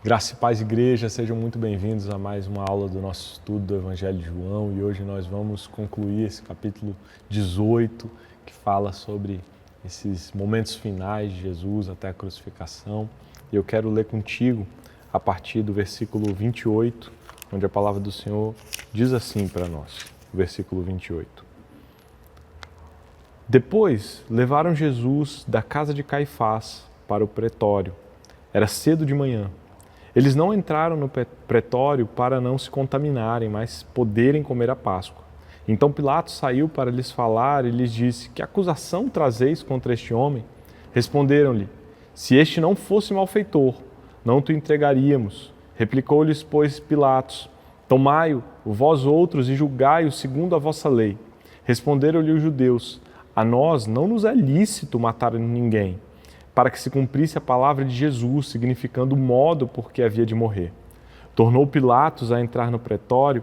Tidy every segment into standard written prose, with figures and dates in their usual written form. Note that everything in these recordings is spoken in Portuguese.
Graça e paz, igreja, sejam muito bem-vindos a mais uma aula do nosso estudo do Evangelho de João e hoje nós vamos concluir esse capítulo 18 que fala sobre esses momentos finais de Jesus até a crucificação. E eu quero ler contigo a partir do versículo 28, onde a palavra do Senhor diz assim para nós, versículo 28. Depois levaram Jesus da casa de Caifás para o pretório. Era cedo de manhã. Eles não entraram no pretório para não se contaminarem, mas poderem comer a Páscoa. Então Pilatos saiu para lhes falar e lhes disse: Que acusação trazeis contra este homem? Responderam-lhe: Se este não fosse malfeitor, não te entregaríamos. Replicou-lhes, pois, Pilatos: Tomai-o, vós outros, e julgai-o segundo a vossa lei. Responderam-lhe os judeus: A nós não nos é lícito matar ninguém, para que se cumprisse a palavra de Jesus, significando o modo por que havia de morrer. Tornou Pilatos a entrar no pretório,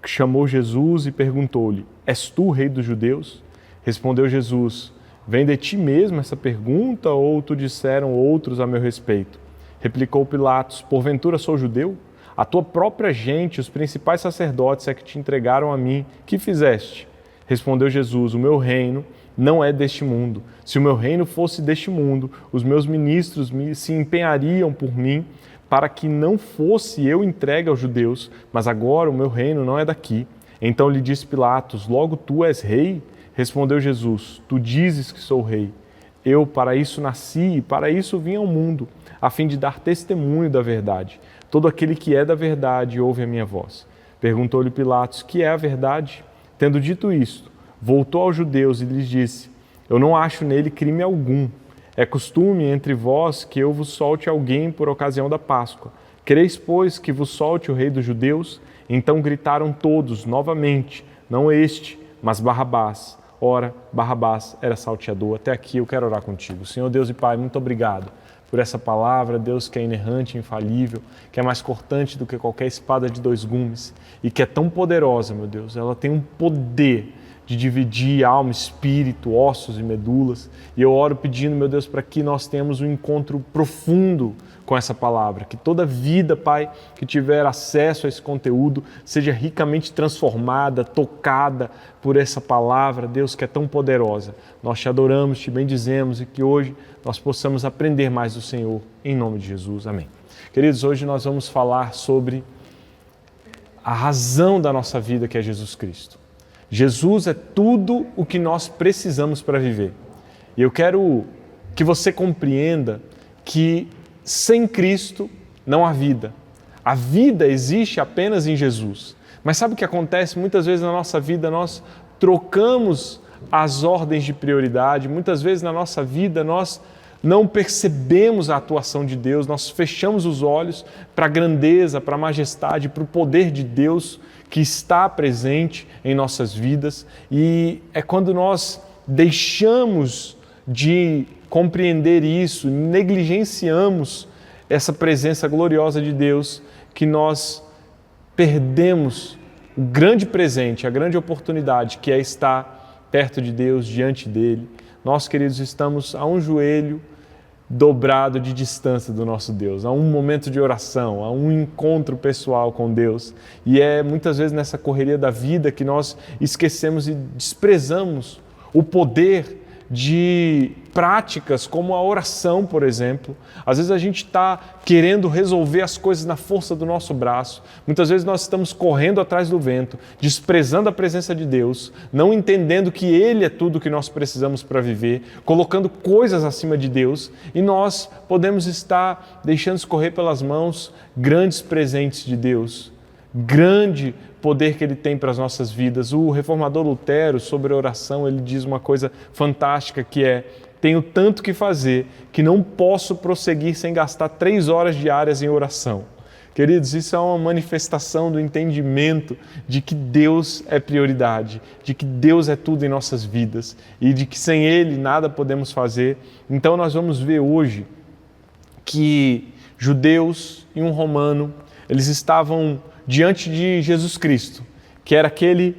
chamou Jesus e perguntou-lhe: És tu o rei dos judeus? Respondeu Jesus: Vem de ti mesmo essa pergunta, ou tu disseram outros a meu respeito? Replicou Pilatos: Porventura sou judeu? A tua própria gente, os principais sacerdotes é que te entregaram a mim. Que fizeste? Respondeu Jesus: O meu reino não é deste mundo. Se o meu reino fosse deste mundo, os meus ministros se empenhariam por mim para que não fosse eu entregue aos judeus, mas agora o meu reino não é daqui. Então lhe disse Pilatos: Logo tu és rei? Respondeu Jesus: Tu dizes que sou rei. Eu para isso nasci e para isso vim ao mundo, a fim de dar testemunho da verdade. Todo aquele que é da verdade ouve a minha voz. Perguntou-lhe Pilatos: Que é a verdade? Tendo dito isto, voltou aos judeus e lhes disse: Eu não acho nele crime algum. É costume entre vós que eu vos solte alguém por ocasião da Páscoa. Quereis, pois, que vos solte o rei dos judeus? Então gritaram todos novamente: Não este, mas Barrabás. Ora, Barrabás era salteador. Até aqui eu quero orar contigo. Senhor Deus e Pai, muito obrigado por essa palavra, Deus, que é inerrante, infalível, que é mais cortante do que qualquer espada de dois gumes e que é tão poderosa, meu Deus. Ela tem um poder de dividir alma, espírito, ossos e medulas. E eu oro pedindo, meu Deus, para que nós tenhamos um encontro profundo com essa palavra. Que toda vida, Pai, que tiver acesso a esse conteúdo, seja ricamente transformada, tocada por essa palavra, Deus, que é tão poderosa. Nós te adoramos, te bendizemos e que hoje nós possamos aprender mais do Senhor. Em nome de Jesus. Amém. Queridos, hoje nós vamos falar sobre a razão da nossa vida, que é Jesus Cristo. Jesus é tudo o que nós precisamos para viver. E eu quero que você compreenda que sem Cristo não há vida. A vida existe apenas em Jesus. Mas sabe o que acontece? Muitas vezes na nossa vida nós trocamos as ordens de prioridade. Muitas vezes na nossa vida nós não percebemos a atuação de Deus, nós fechamos os olhos para a grandeza, para a majestade, para o poder de Deus que está presente em nossas vidas. E é quando nós deixamos de compreender isso, negligenciamos essa presença gloriosa de Deus, que nós perdemos o grande presente, a grande oportunidade que é estar perto de Deus, diante dele. Nós, queridos, estamos a um joelho dobrado de distância do nosso Deus, a um momento de oração, a um encontro pessoal com Deus. E é muitas vezes nessa correria da vida que nós esquecemos e desprezamos o poder de práticas como a oração, por exemplo. Às vezes a gente está querendo resolver as coisas na força do nosso braço. Muitas vezes nós estamos correndo atrás do vento, desprezando a presença de Deus, não entendendo que Ele é tudo o que nós precisamos para viver, colocando coisas acima de Deus, e nós podemos estar deixando escorrer pelas mãos grandes presentes de Deus, grande poder que Ele tem para as nossas vidas. O reformador Lutero, sobre a oração, ele diz uma coisa fantástica, que é: tenho tanto que fazer que não posso prosseguir sem gastar 3 horas diárias em oração. Queridos, isso é uma manifestação do entendimento de que Deus é prioridade, de que Deus é tudo em nossas vidas e de que sem Ele nada podemos fazer. Então nós vamos ver hoje que judeus e um romano, eles estavam diante de Jesus Cristo, que era aquele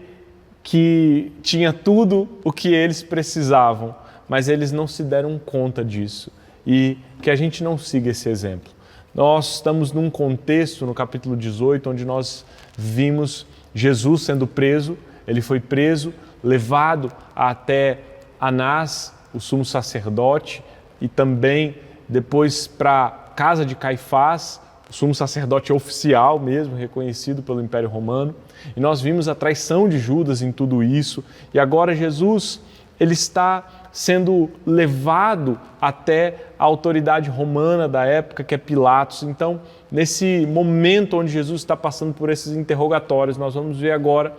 que tinha tudo o que eles precisavam, mas eles não se deram conta disso, e que a gente não siga esse exemplo. Nós estamos num contexto, no capítulo 18, onde nós vimos Jesus sendo preso. Ele foi preso, levado até Anás, o sumo sacerdote, e também depois para a casa de Caifás, o sumo sacerdote oficial mesmo, reconhecido pelo Império Romano. E nós vimos a traição de Judas em tudo isso. E agora Jesus, ele está sendo levado até a autoridade romana da época, que é Pilatos. Então, nesse momento onde Jesus está passando por esses interrogatórios, nós vamos ver agora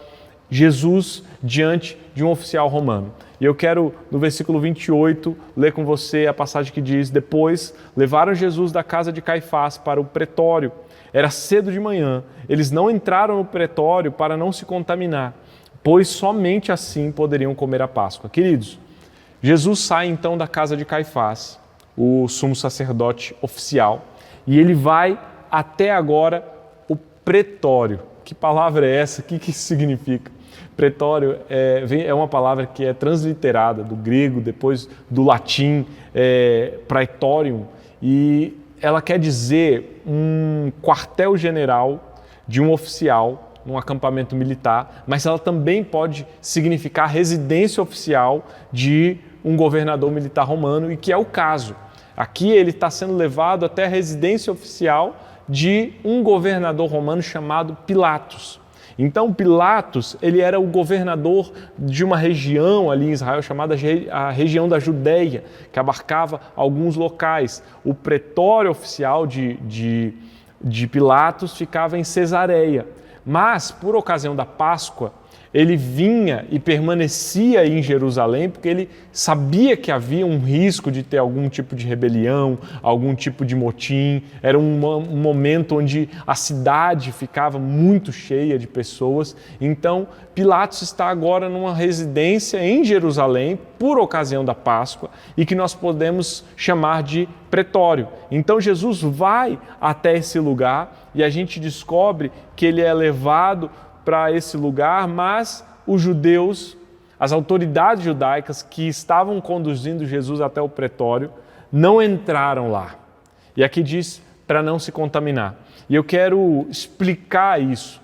Jesus diante de um oficial romano. E eu quero, no versículo 28, ler com você a passagem que diz: Depois levaram Jesus da casa de Caifás para o pretório. Era cedo de manhã. Eles não entraram no pretório para não se contaminar, pois somente assim poderiam comer a Páscoa. Queridos, Jesus sai então da casa de Caifás, o sumo sacerdote oficial, e ele vai até agora o pretório. Que palavra é essa? O que isso significa? Pretório é uma palavra que é transliterada do grego, depois do latim, praetorium, e ela quer dizer um quartel-general de um oficial num acampamento militar, mas ela também pode significar residência oficial de um governador militar romano, e que é o caso. Aqui ele está sendo levado até a residência oficial de um governador romano chamado Pilatos. Então Pilatos, ele era o governador de uma região ali em Israel chamada a região da Judéia, que abarcava alguns locais. O pretório oficial de Pilatos ficava em Cesareia, mas por ocasião da Páscoa, ele vinha e permanecia em Jerusalém porque ele sabia que havia um risco de ter algum tipo de rebelião, algum tipo de motim. Era um momento onde a cidade ficava muito cheia de pessoas. Então, Pilatos está agora numa residência em Jerusalém por ocasião da Páscoa e que nós podemos chamar de pretório. Então, Jesus vai até esse lugar e a gente descobre que ele é levado para esse lugar, mas os judeus, as autoridades judaicas que estavam conduzindo Jesus até o pretório, não entraram lá. E aqui diz para não se contaminar. E eu quero explicar isso.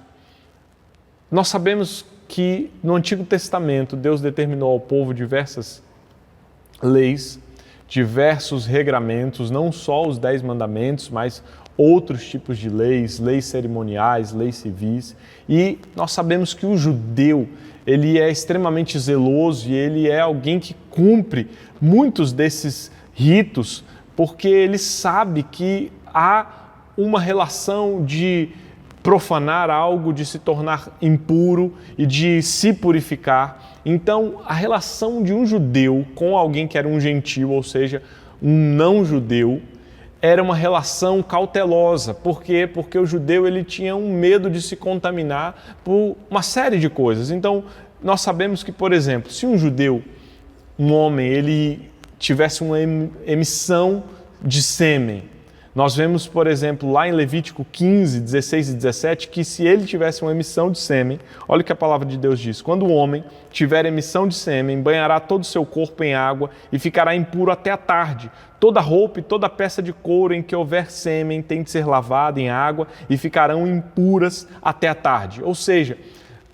Nós sabemos que no Antigo Testamento Deus determinou ao povo diversas leis, diversos regramentos, não só os 10 mandamentos, mas outros tipos de leis, leis cerimoniais, leis civis. E nós sabemos que o judeu, ele é extremamente zeloso e ele é alguém que cumpre muitos desses ritos, porque ele sabe que há uma relação de profanar algo, de se tornar impuro e de se purificar. Então, a relação de um judeu com alguém que era um gentil, ou seja, um não-judeu, era uma relação cautelosa. Por quê? Porque o judeu ele tinha um medo de se contaminar por uma série de coisas. Então, nós sabemos que, por exemplo, se um judeu, um homem, ele tivesse uma emissão de sêmen, nós vemos, por exemplo, lá em Levítico 15, 16 e 17, que se ele tivesse uma emissão de sêmen, olha o que a palavra de Deus diz: quando o homem tiver emissão de sêmen, banhará todo o seu corpo em água e ficará impuro até a tarde. Toda roupa e toda peça de couro em que houver sêmen tem de ser lavada em água e ficarão impuras até a tarde. Ou seja,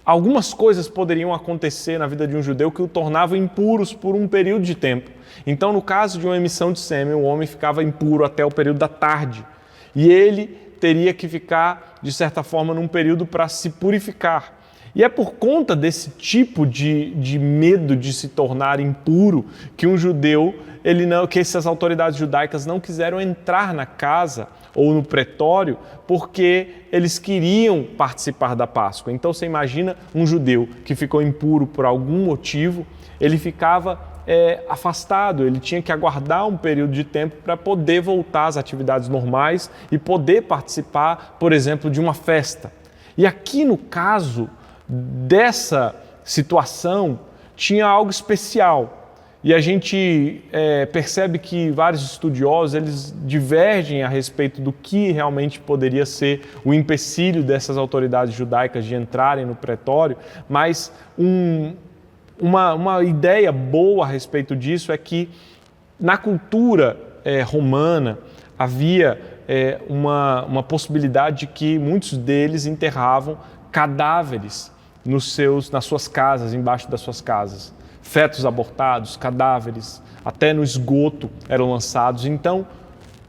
algumas coisas poderiam acontecer na vida de um judeu que o tornavam impuros por um período de tempo. Então, no caso de uma emissão de sêmen, o homem ficava impuro até o período da tarde. E ele teria que ficar, de certa forma, num período para se purificar. E é por conta desse tipo de medo de se tornar impuro que um judeu, que essas autoridades judaicas não quiseram entrar na casa ou no pretório porque eles queriam participar da Páscoa. Então você imagina um judeu que ficou impuro por algum motivo, ele ficava afastado, ele tinha que aguardar um período de tempo para poder voltar às atividades normais e poder participar, por exemplo, de uma festa. E aqui no caso dessa situação tinha algo especial. E a gente percebe que vários estudiosos eles divergem a respeito do que realmente poderia ser o empecilho dessas autoridades judaicas de entrarem no pretório, mas uma ideia boa a respeito disso é que na cultura romana havia uma possibilidade de que muitos deles enterravam cadáveres nas suas casas, embaixo das suas casas. Fetos abortados, cadáveres, até no esgoto eram lançados. Então,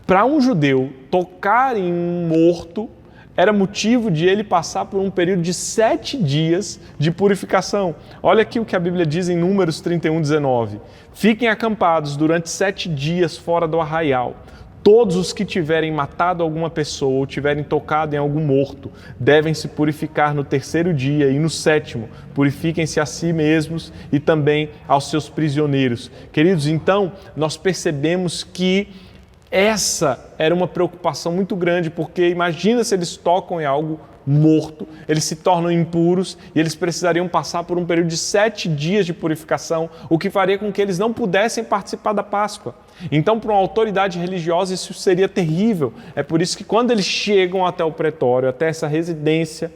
para um judeu, tocar em um morto era motivo de ele passar por um período de 7 dias de purificação. Olha aqui o que a Bíblia diz em Números 31:19. Fiquem acampados durante 7 dias fora do arraial. Todos os que tiverem matado alguma pessoa ou tiverem tocado em algum morto devem se purificar no 3º dia e no 7º. Purifiquem-se a si mesmos e também aos seus prisioneiros. Queridos, então, nós percebemos que essa era uma preocupação muito grande, porque imagina se eles tocam em algo morto, eles se tornam impuros e eles precisariam passar por um período de 7 dias de purificação, o que faria com que eles não pudessem participar da Páscoa. Então, para uma autoridade religiosa, isso seria terrível. É por isso que quando eles chegam até o pretório, até essa residência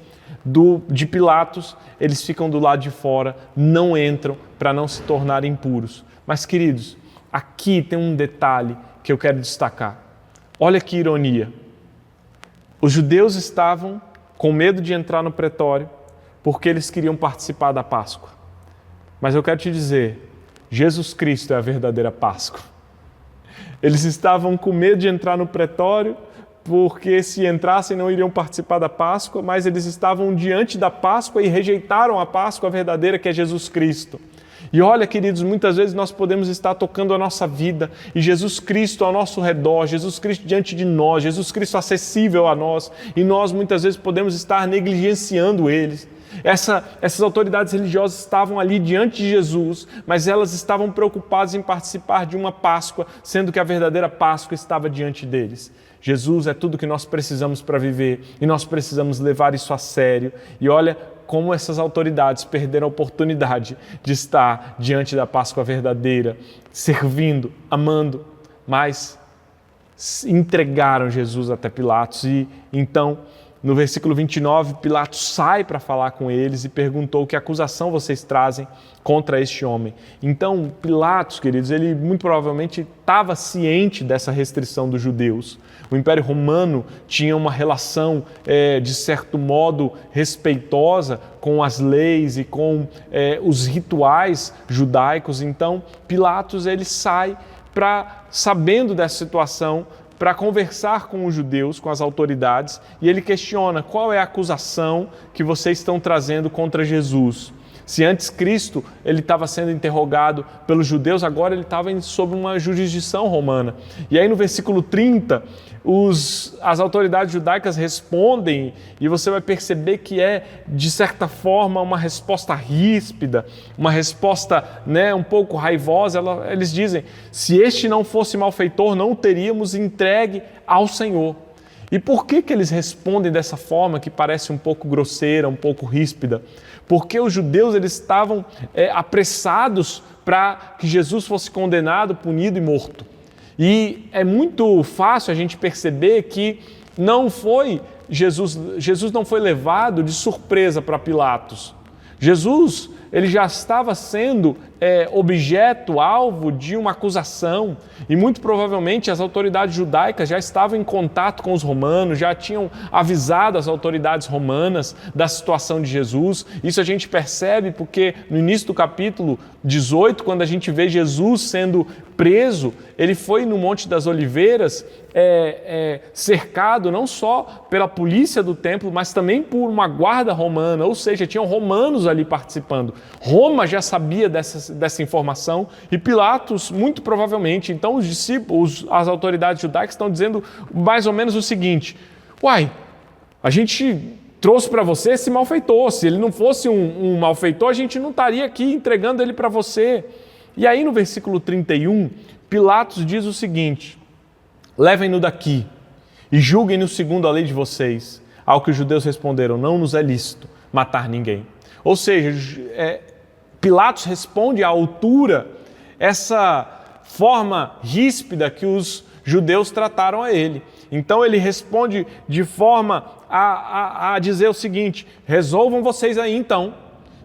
de Pilatos, eles ficam do lado de fora, não entram para não se tornarem impuros. Mas, queridos, aqui tem um detalhe que eu quero destacar. Olha que ironia. Os judeus estavam com medo de entrar no pretório porque eles queriam participar da Páscoa. Mas eu quero te dizer, Jesus Cristo é a verdadeira Páscoa. Eles estavam com medo de entrar no pretório porque se entrassem não iriam participar da Páscoa, mas eles estavam diante da Páscoa e rejeitaram a Páscoa verdadeira, que é Jesus Cristo. E olha, queridos, muitas vezes nós podemos estar tocando a nossa vida e Jesus Cristo ao nosso redor, Jesus Cristo diante de nós, Jesus Cristo acessível a nós, e nós muitas vezes podemos estar negligenciando eles. Essas autoridades religiosas estavam ali diante de Jesus, mas elas estavam preocupadas em participar de uma Páscoa, sendo que a verdadeira Páscoa estava diante deles. Jesus é tudo que nós precisamos para viver e nós precisamos levar isso a sério. E olha como essas autoridades perderam a oportunidade de estar diante da Páscoa verdadeira, servindo, amando, mas entregaram Jesus até Pilatos. E então, no versículo 29, Pilatos sai para falar com eles e perguntou: que acusação vocês trazem contra este homem? Então, Pilatos, queridos, ele muito provavelmente estava ciente dessa restrição dos judeus. O Império Romano tinha uma relação, de certo modo, respeitosa com as leis e com os rituais judaicos. Então, Pilatos ele sai sabendo dessa situação, para conversar com os judeus, com as autoridades, e ele questiona: qual é a acusação que vocês estão trazendo contra Jesus? Se antes Cristo ele estava sendo interrogado pelos judeus, agora ele estava sob uma jurisdição romana. E aí no versículo 30, as autoridades judaicas respondem, e você vai perceber que é, de certa forma, uma resposta ríspida, uma resposta um pouco raivosa. Eles dizem: se este não fosse malfeitor, não o teríamos entregue ao Senhor. E por que eles respondem dessa forma que parece um pouco grosseira, um pouco ríspida? Porque os judeus eles estavam apressados para que Jesus fosse condenado, punido e morto. E é muito fácil a gente perceber que Jesus não foi levado de surpresa para Pilatos. Jesus ele já estava sendo objeto, alvo de uma acusação, e muito provavelmente as autoridades judaicas já estavam em contato com os romanos, já tinham avisado as autoridades romanas da situação de Jesus. Isso a gente percebe porque no início do capítulo 18, quando a gente vê Jesus sendo preso, ele foi no Monte das Oliveiras cercado não só pela polícia do templo, mas também por uma guarda romana, ou seja, tinham romanos ali participando. Roma já sabia dessa informação e Pilatos, muito provavelmente, então os discípulos, as autoridades judaicas estão dizendo mais ou menos o seguinte: a gente trouxe para você esse malfeitor, se ele não fosse um malfeitor, a gente não estaria aqui entregando ele para você. E aí no versículo 31, Pilatos diz o seguinte: levem-no daqui e julguem-no segundo a lei de vocês. Ao que os judeus responderam: não nos é lícito matar ninguém. Ou seja, Pilatos responde à altura essa forma ríspida que os judeus trataram a ele. Então ele responde de forma a dizer o seguinte: resolvam vocês aí então.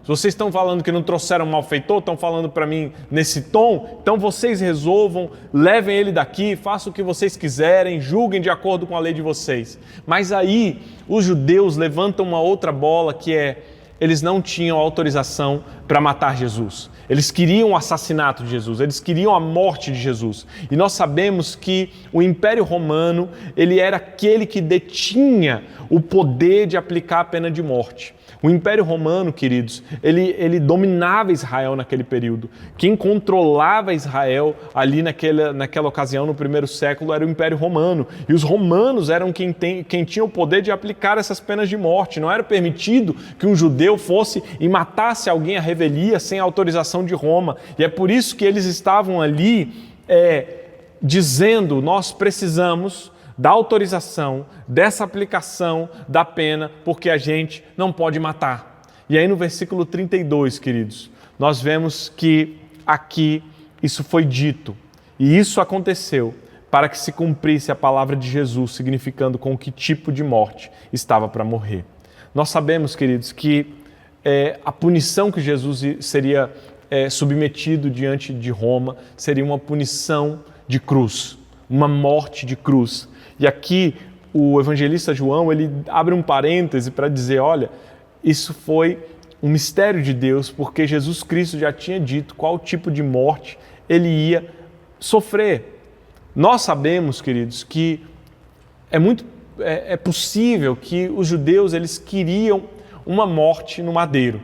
Se vocês estão falando que não trouxeram malfeitor, estão falando para mim nesse tom, então vocês resolvam, levem ele daqui, façam o que vocês quiserem, julguem de acordo com a lei de vocês. Mas aí os judeus levantam uma outra bola, que é, eles não tinham autorização para matar Jesus. Eles queriam o assassinato de Jesus, eles queriam a morte de Jesus. E nós sabemos que o Império Romano, ele era aquele que detinha o poder de aplicar a pena de morte. O Império Romano, queridos, ele dominava Israel naquele período. Quem controlava Israel ali naquela ocasião, no primeiro século, era o Império Romano. E os romanos eram quem tinha o poder de aplicar essas penas de morte. Não era permitido que um judeu fosse e matasse alguém à revelia sem autorização de Roma. E é por isso que eles estavam ali dizendo, nós precisamos da autorização, dessa aplicação da pena, porque a gente não pode matar. E aí no versículo 32, queridos, nós vemos que aqui isso foi dito, e isso aconteceu para que se cumprisse a palavra de Jesus, significando com que tipo de morte estava para morrer. Nós sabemos, queridos, que a punição que Jesus seria submetido diante de Roma seria uma punição de cruz, uma morte de cruz. E aqui o evangelista João, ele abre um parêntese para dizer, olha, isso foi um mistério de Deus, porque Jesus Cristo já tinha dito qual tipo de morte ele ia sofrer. Nós sabemos, queridos, que é possível que os judeus eles queriam uma morte no madeiro.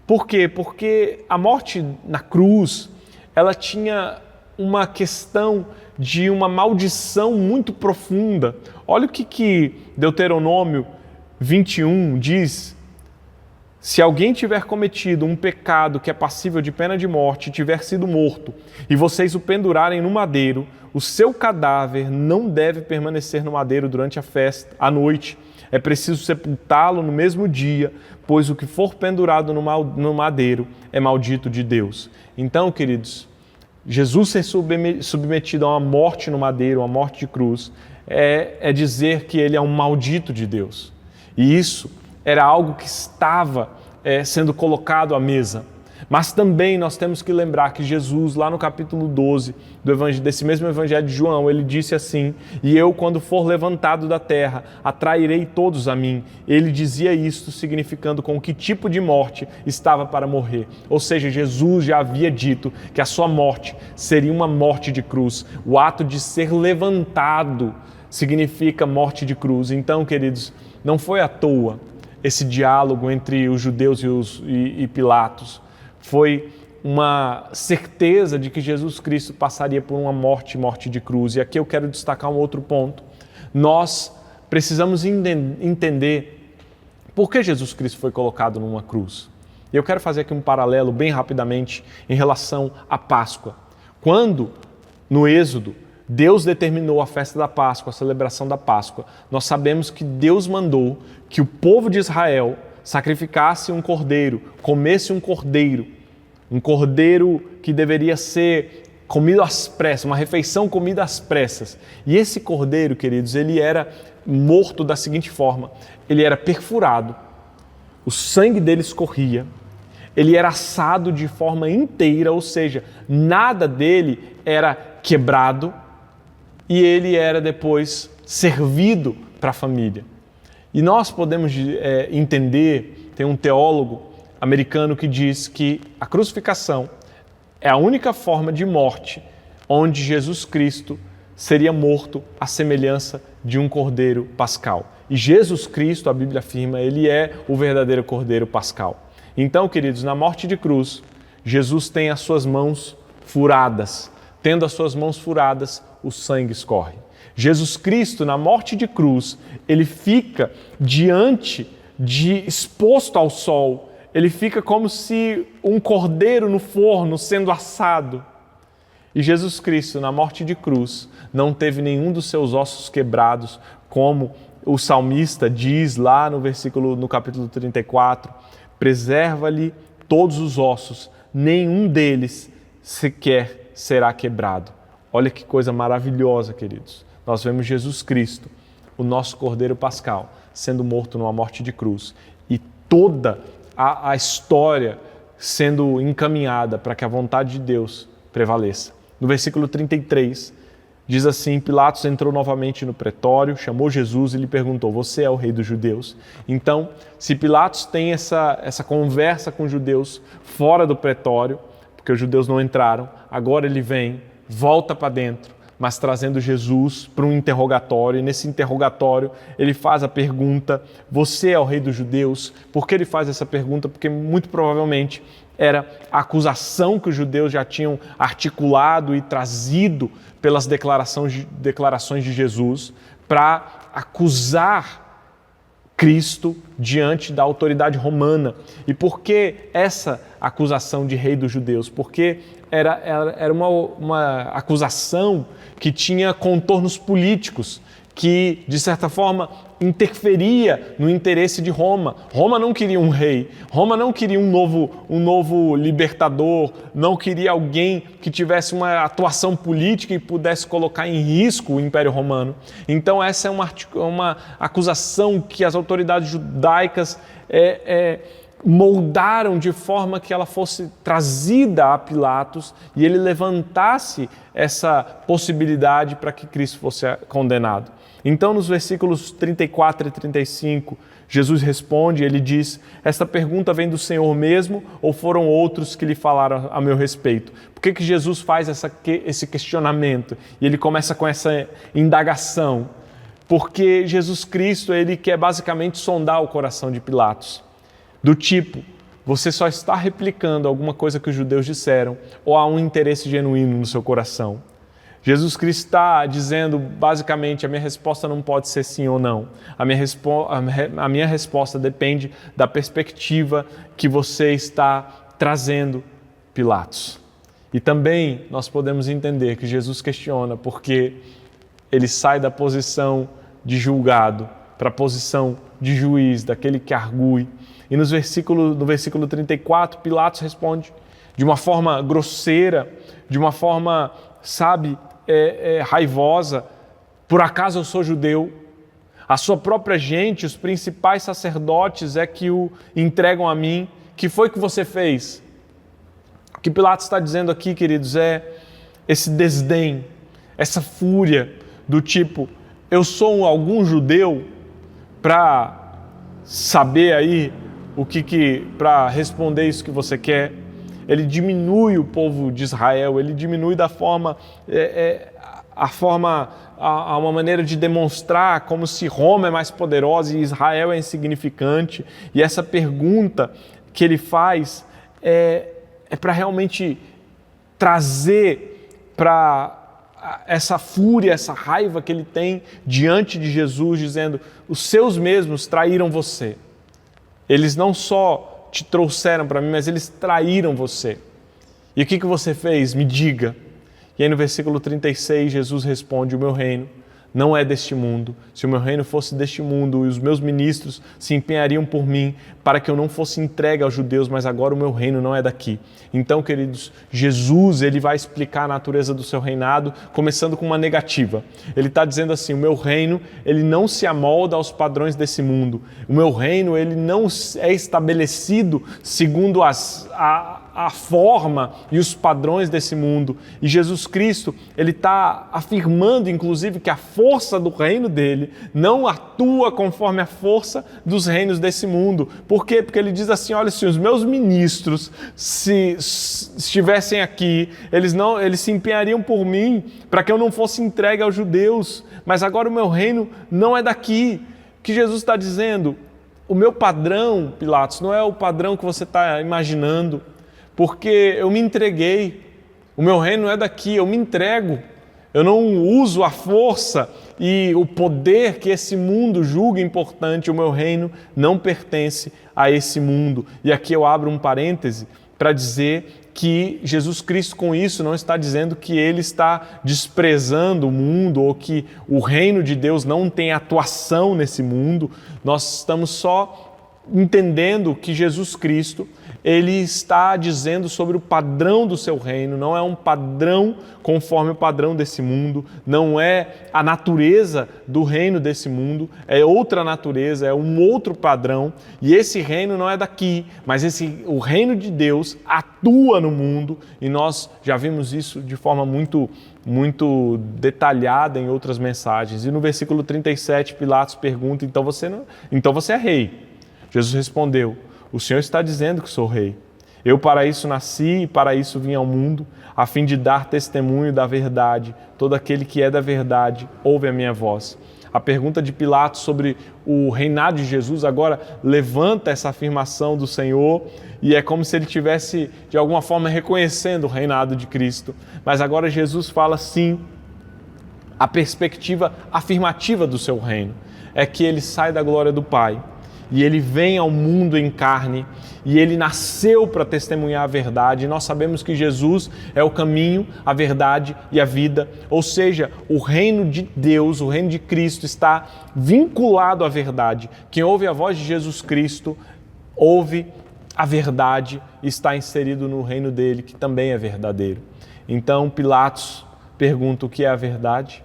Por quê? Porque a morte na cruz, ela tinha uma questão de uma maldição muito profunda. Olha o que Deuteronômio 21 diz. Se alguém tiver cometido um pecado que é passível de pena de morte e tiver sido morto, e vocês o pendurarem no madeiro, o seu cadáver não deve permanecer no madeiro durante a festa, à noite. É preciso sepultá-lo no mesmo dia, pois o que for pendurado no madeiro é maldito de Deus. Então, queridos, Jesus ser submetido a uma morte no madeiro, uma morte de cruz, é dizer que ele é um maldito de Deus. E isso era algo que estava sendo colocado à mesa. Mas também nós temos que lembrar que Jesus, lá no capítulo 12 desse mesmo evangelho de João, ele disse assim, e eu, quando for levantado da terra, atrairei todos a mim. Ele dizia isto, significando com que tipo de morte estava para morrer. Ou seja, Jesus já havia dito que a sua morte seria uma morte de cruz. O ato de ser levantado significa morte de cruz. Então, queridos, não foi à toa esse diálogo entre os judeus e Pilatos. Foi uma certeza de que Jesus Cristo passaria por uma morte de cruz. E aqui eu quero destacar um outro ponto. Nós precisamos entender por que Jesus Cristo foi colocado numa cruz. E eu quero fazer aqui um paralelo bem rapidamente em relação à Páscoa. Quando, no Êxodo, Deus determinou a festa da Páscoa, a celebração da Páscoa, nós sabemos que Deus mandou que o povo de Israel sacrificasse um cordeiro, comesse um cordeiro que deveria ser comido às pressas, uma refeição comida às pressas. E esse cordeiro, queridos, ele era morto da seguinte forma, ele era perfurado, o sangue dele escorria, ele era assado de forma inteira, ou seja, nada dele era quebrado e ele era depois servido para a família. E nós podemos entender, tem um teólogo americano que diz que a crucificação é a única forma de morte onde Jesus Cristo seria morto à semelhança de um cordeiro pascal. E Jesus Cristo, a Bíblia afirma, ele é o verdadeiro cordeiro pascal. Então, queridos, na morte de cruz, Jesus tem as suas mãos furadas. Tendo as suas mãos furadas, o sangue escorre. Jesus Cristo, na morte de cruz, ele fica exposto ao sol. Ele fica como se um cordeiro no forno sendo assado. E Jesus Cristo, na morte de cruz, não teve nenhum dos seus ossos quebrados, como o salmista diz lá no capítulo 34, preserva-lhe todos os ossos, nenhum deles sequer será quebrado. Olha que coisa maravilhosa, queridos. Nós vemos Jesus Cristo, o nosso Cordeiro Pascal, sendo morto numa morte de cruz. E toda a história sendo encaminhada para que a vontade de Deus prevaleça. No versículo 33, diz assim: Pilatos entrou novamente no pretório, chamou Jesus e lhe perguntou: você é o rei dos judeus? Então, se Pilatos tem essa conversa com os judeus fora do pretório, porque os judeus não entraram, agora ele vem, volta para dentro, mas trazendo Jesus para um interrogatório, e nesse interrogatório ele faz a pergunta: você é o rei dos judeus? Por que ele faz essa pergunta? Porque muito provavelmente era a acusação que os judeus já tinham articulado e trazido pelas declarações de Jesus para acusar Cristo diante da autoridade romana. E por que essa acusação de rei dos judeus? Porque era uma acusação que tinha contornos políticos, que, de certa forma, interferia no interesse de Roma. Roma não queria um rei, Roma não queria um novo libertador, não queria alguém que tivesse uma atuação política e pudesse colocar em risco o Império Romano. Então essa é uma acusação que as autoridades judaicas moldaram de forma que ela fosse trazida a Pilatos e ele levantasse essa possibilidade para que Cristo fosse condenado. Então, nos versículos 34 e 35, Jesus responde, ele diz: esta pergunta vem do Senhor mesmo ou foram outros que lhe falaram a meu respeito? Por que Jesus faz esse questionamento? E ele começa com essa indagação. Porque Jesus Cristo, ele quer basicamente sondar o coração de Pilatos. Do tipo, você só está replicando alguma coisa que os judeus disseram ou há um interesse genuíno no seu coração? Jesus Cristo está dizendo, basicamente, a minha resposta não pode ser sim ou não. A minha resposta depende da perspectiva que você está trazendo, Pilatos. E também nós podemos entender que Jesus questiona porque ele sai da posição de julgado para a posição de juiz, daquele que argue. E no versículo 34, Pilatos responde de uma forma grosseira, de uma forma, raivosa: por acaso eu sou judeu? A sua própria gente, os principais sacerdotes é que o entregam a mim. Que foi que você fez? O que Pilatos está dizendo aqui, queridos, é esse desdém, essa fúria do tipo: eu sou algum judeu para saber aí para responder isso que você quer? Ele diminui o povo de Israel, ele diminui da forma, uma maneira de demonstrar como se Roma é mais poderosa e Israel é insignificante. E essa pergunta que ele faz é para realmente trazer para essa fúria, essa raiva que ele tem diante de Jesus, dizendo: os seus mesmos traíram você. Eles não só te trouxeram para mim, mas eles traíram você. E o que você fez? Me diga. E aí no versículo 36, Jesus responde: o meu reino não é deste mundo. Se o meu reino fosse deste mundo, e os meus ministros se empenhariam por mim para que eu não fosse entregue aos judeus, mas agora o meu reino não é daqui. Então, queridos, Jesus, ele vai explicar a natureza do seu reinado, começando com uma negativa. Ele está dizendo assim: o meu reino, ele não se amolda aos padrões desse mundo. O meu reino, ele não é estabelecido segundo a forma e os padrões desse mundo. E Jesus Cristo, ele está afirmando, inclusive, que a força do reino dele não atua conforme a força dos reinos desse mundo. Por quê? Porque ele diz assim: olha, se os meus ministros se estivessem aqui, eles se empenhariam por mim para que eu não fosse entregue aos judeus, mas agora o meu reino não é daqui. O que Jesus está dizendo? O meu padrão, Pilatos, não é o padrão que você está imaginando, porque eu me entreguei. O meu reino não é daqui, eu me entrego. Eu não uso a força e o poder que esse mundo julga importante. O meu reino não pertence a esse mundo. E aqui eu abro um parêntese para dizer que Jesus Cristo com isso não está dizendo que ele está desprezando o mundo ou que o reino de Deus não tem atuação nesse mundo. Nós estamos só entendendo que Jesus Cristo, ele está dizendo sobre o padrão do seu reino, não é um padrão conforme o padrão desse mundo, não é a natureza do reino desse mundo, é outra natureza, é um outro padrão, e esse reino não é daqui, mas o reino de Deus atua no mundo, e nós já vimos isso de forma muito detalhada em outras mensagens. E no versículo 37, Pilatos pergunta, então você é rei? Jesus respondeu, o Senhor está dizendo que sou rei. Eu para isso nasci e para isso vim ao mundo, a fim de dar testemunho da verdade. Todo aquele que é da verdade ouve a minha voz. A pergunta de Pilatos sobre o reinado de Jesus agora levanta essa afirmação do Senhor e é como se ele estivesse, de alguma forma, reconhecendo o reinado de Cristo. Mas agora Jesus fala sim, a perspectiva afirmativa do seu reino é que ele sai da glória do Pai e ele vem ao mundo em carne e ele nasceu para testemunhar a verdade. E nós sabemos que Jesus é o caminho, a verdade e a vida, ou seja, o reino de Deus, o reino de Cristo está vinculado à verdade. Quem ouve a voz de Jesus Cristo, ouve a verdade e está inserido no reino dele, que também é verdadeiro. Então Pilatos pergunta o que é a verdade.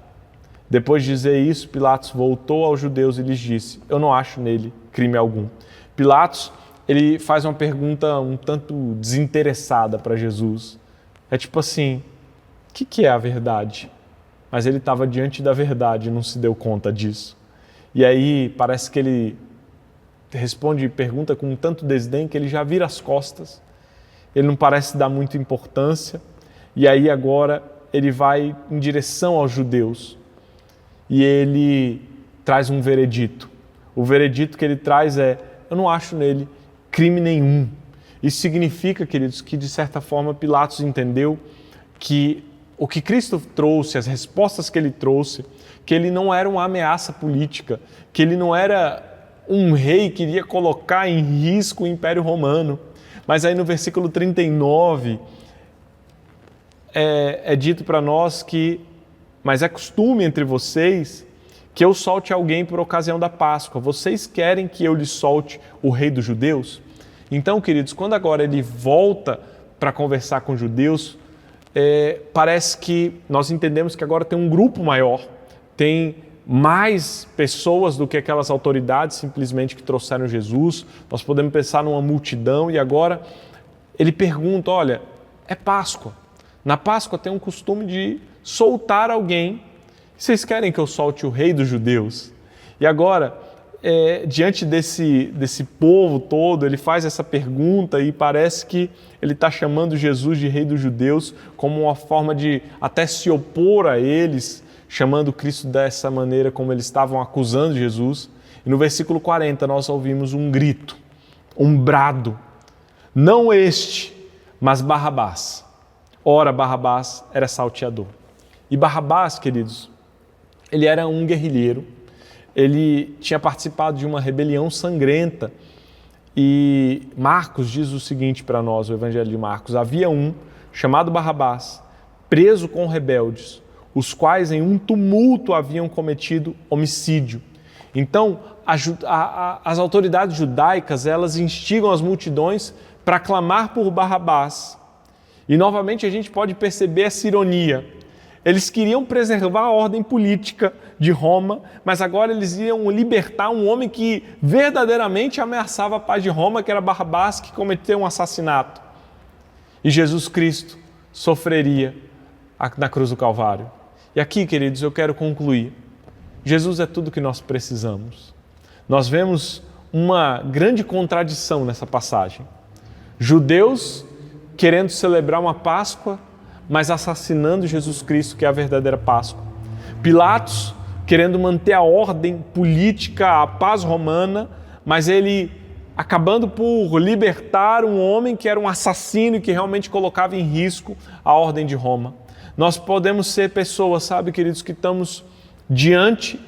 Depois de dizer isso, Pilatos voltou aos judeus e lhes disse, eu não acho nele crime algum. Pilatos, ele faz uma pergunta um tanto desinteressada para Jesus. É tipo assim, o que é a verdade? Mas ele estava diante da verdade e não se deu conta disso. E aí parece que ele responde pergunta com tanto desdém que ele já vira as costas. Ele não parece dar muita importância. E aí agora ele vai em direção aos judeus. E ele traz um veredito. O veredito que ele traz é, eu não acho nele crime nenhum. Isso significa, queridos, que de certa forma Pilatos entendeu que o que Cristo trouxe, as respostas que ele trouxe, que ele não era uma ameaça política, que ele não era um rei que iria colocar em risco o Império Romano. Mas aí no versículo 39 é dito para nós que mas é costume entre vocês que eu solte alguém por ocasião da Páscoa. Vocês querem que eu lhes solte o rei dos judeus? Então, queridos, quando agora ele volta para conversar com os judeus, parece que nós entendemos que agora tem um grupo maior, tem mais pessoas do que aquelas autoridades simplesmente que trouxeram Jesus. Nós podemos pensar numa multidão e agora ele pergunta, olha, é Páscoa. Na Páscoa tem um costume de soltar alguém. Vocês querem que eu solte o rei dos judeus? E agora, diante desse povo todo, ele faz essa pergunta e parece que ele está chamando Jesus de rei dos judeus como uma forma de até se opor a eles, chamando Cristo dessa maneira como eles estavam acusando Jesus. E no versículo 40 nós ouvimos um grito, um brado, não este, mas Barrabás. Ora, Barrabás era salteador. E Barrabás, queridos, ele era um guerrilheiro, ele tinha participado de uma rebelião sangrenta e Marcos diz o seguinte para nós, o Evangelho de Marcos, havia um chamado Barrabás, preso com rebeldes, os quais em um tumulto haviam cometido homicídio. Então, as autoridades judaicas, elas instigam as multidões para clamar por Barrabás. E novamente a gente pode perceber essa ironia. Eles queriam preservar a ordem política de Roma, mas agora eles iam libertar um homem que verdadeiramente ameaçava a paz de Roma, que era Barrabás, que cometeu um assassinato. E Jesus Cristo sofreria na cruz do Calvário. E aqui, queridos, eu quero concluir. Jesus é tudo que nós precisamos. Nós vemos uma grande contradição nessa passagem. Judeus querendo celebrar uma Páscoa, mas assassinando Jesus Cristo, que é a verdadeira Páscoa. Pilatos querendo manter a ordem política, a paz romana, mas ele acabando por libertar um homem que era um assassino e que realmente colocava em risco a ordem de Roma. Nós podemos ser pessoas, sabe, queridos, que estamos diante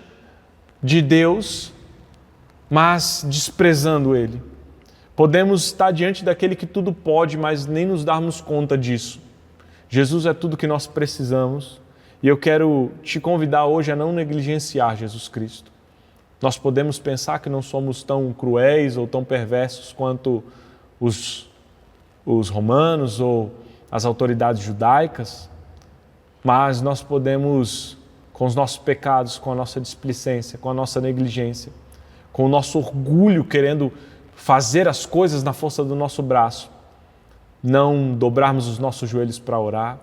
de Deus, mas desprezando Ele. Podemos estar diante daquele que tudo pode, mas nem nos darmos conta disso. Jesus é tudo que nós precisamos e eu quero te convidar hoje a não negligenciar Jesus Cristo. Nós podemos pensar que não somos tão cruéis ou tão perversos quanto os romanos ou as autoridades judaicas, mas nós podemos, com os nossos pecados, com a nossa displicência, com a nossa negligência, com o nosso orgulho querendo fazer as coisas na força do nosso braço, não dobrarmos os nossos joelhos para orar,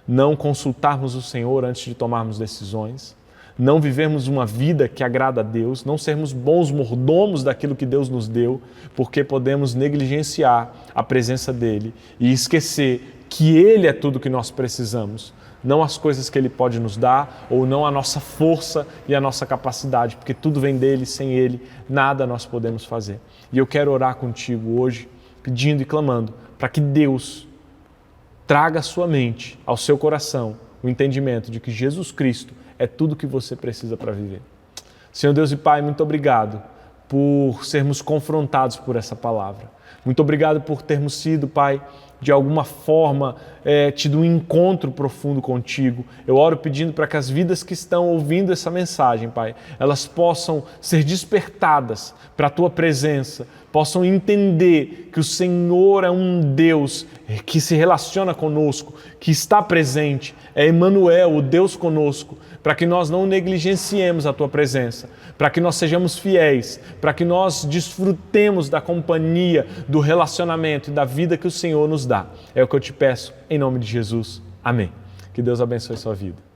não consultarmos o Senhor antes de tomarmos decisões, não vivermos uma vida que agrada a Deus, não sermos bons mordomos daquilo que Deus nos deu, porque podemos negligenciar a presença dEle e esquecer que Ele é tudo que nós precisamos, não as coisas que Ele pode nos dar ou não a nossa força e a nossa capacidade, porque tudo vem dEle, sem Ele nada nós podemos fazer. E eu quero orar contigo hoje, pedindo e clamando para que Deus traga à sua mente, ao seu coração, o entendimento de que Jesus Cristo é tudo que você precisa para viver. Senhor Deus e Pai, muito obrigado por sermos confrontados por essa palavra. Muito obrigado por termos sido, Pai, de alguma forma, tido um encontro profundo contigo. Eu oro pedindo para que as vidas que estão ouvindo essa mensagem, Pai, elas possam ser despertadas para a Tua presença, possam entender que o Senhor é um Deus que se relaciona conosco, que está presente, é Emmanuel, o Deus conosco, para que nós não negligenciemos a Tua presença, para que nós sejamos fiéis, para que nós desfrutemos da companhia, do relacionamento e da vida que o Senhor nos dá. É o que eu te peço, em nome de Jesus. Amém. Que Deus abençoe sua vida.